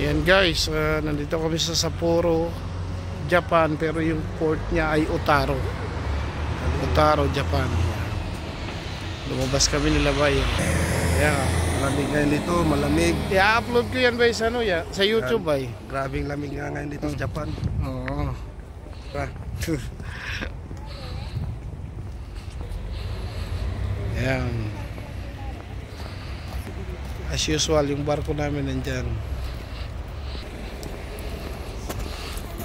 Ayan guys, nandito kami sa Sapporo, Japan, pero yung port niya ay Otaru, Japan. Lumabas kami nila bay. Yeah, malamig ngayon dito, malamig. I-upload ko yan bay sa, sa YouTube bay. Grabing lamig nga ngayon dito sa Japan. Oo. Ayan. As usual, yung barko namin nandyan.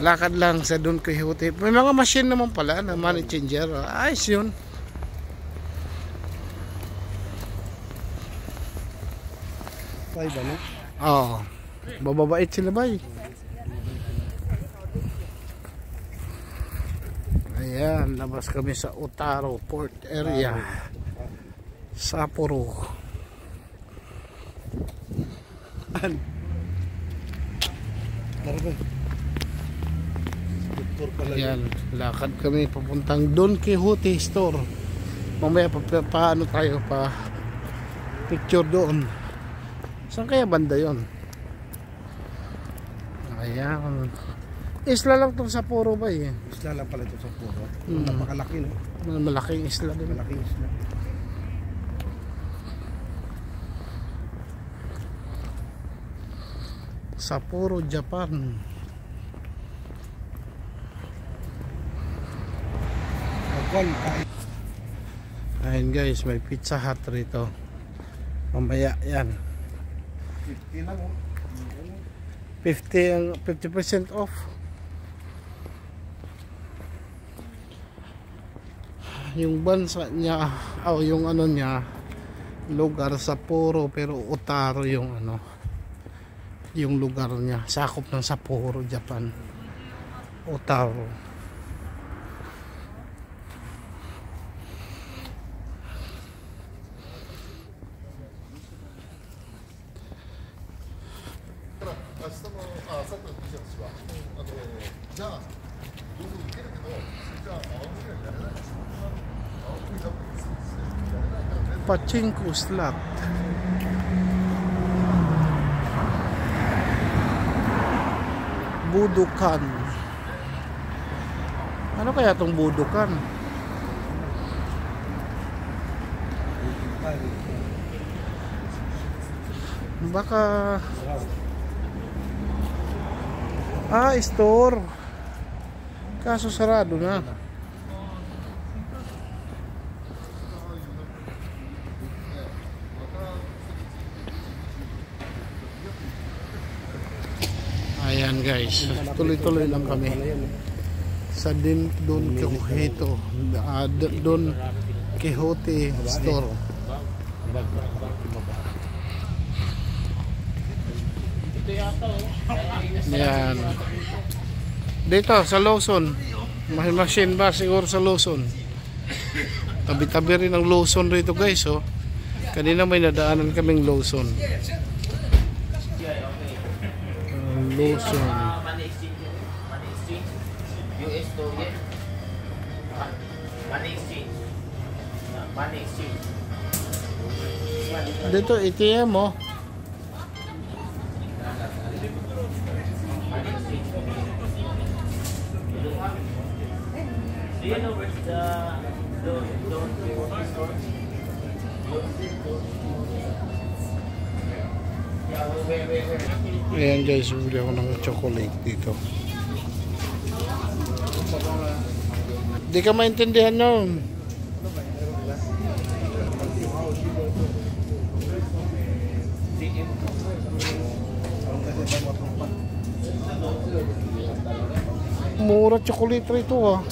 Lakad lang sa Don Quixote. May mga machine naman pala na money changer. Ayos yun. Ay ba no? Oo. Bababait sila bay. Ayan, labas kami sa Otaru Port area. Sapporo. Ayan, lakad kami papuntang Don Quixote store. Mamaya paano tayo pa picture doon. Saan kaya banda yon? Ayan. Isla lang itong Sapporo ba eh? Isla lang pala ito sa Sapporo. Napakalaki no? Malaking isla din. Malaking isla. Sapporo, Japan. Ayan guys, may Pizza Hut rito. Mamaya yan. 50 lang oh. 50% off. Yung bansa niya, yung ano niya, lugar Sapporo, pero Otaru yung ano, yung lugar niya, sakop ng Sapporo, Japan. Otaru. Pachinko slot. Budokan. Ano kaya itong Budokan? Baka store. Kaso sarado na. Ayan guys, tuloy-tuloy lang kami sa Don Quixote store. Ayan. Dito sa Lawson, may machine ba siguro sa Lawson? Tabi-tabi rin ang Lawson rito guys oh. Kanina may nadaanan kaming Lawson. Lawson. US to yen. Money exchange. Dito ATM oh. Do you know where's the Don Quixote store? Ayan guys, bumili ako ng chocolate dito. Di ka maintindihan nun. Mura chocolate rito ah.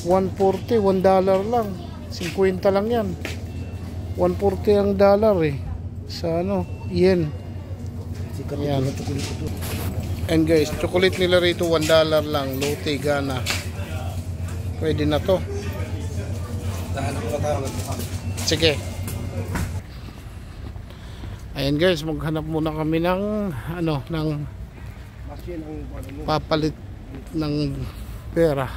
140, $1 lang. 50 lang yan. 140 ang dollar eh. Sa ano, yen. Yan. And guys, chocolate nila rito $1 lang. Lotte Gana. Pwede na to. Sige. Ayan guys, maghanap muna kami ng ano, ng papalit ng pera.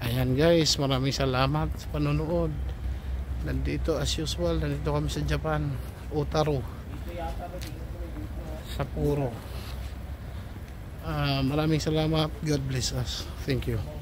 Ayan guys, maraming salamat sa panonood. Nandito as usual, nandito kami sa Japan, Otaru. Sapporo. Maraming salamat. God bless us. Thank you.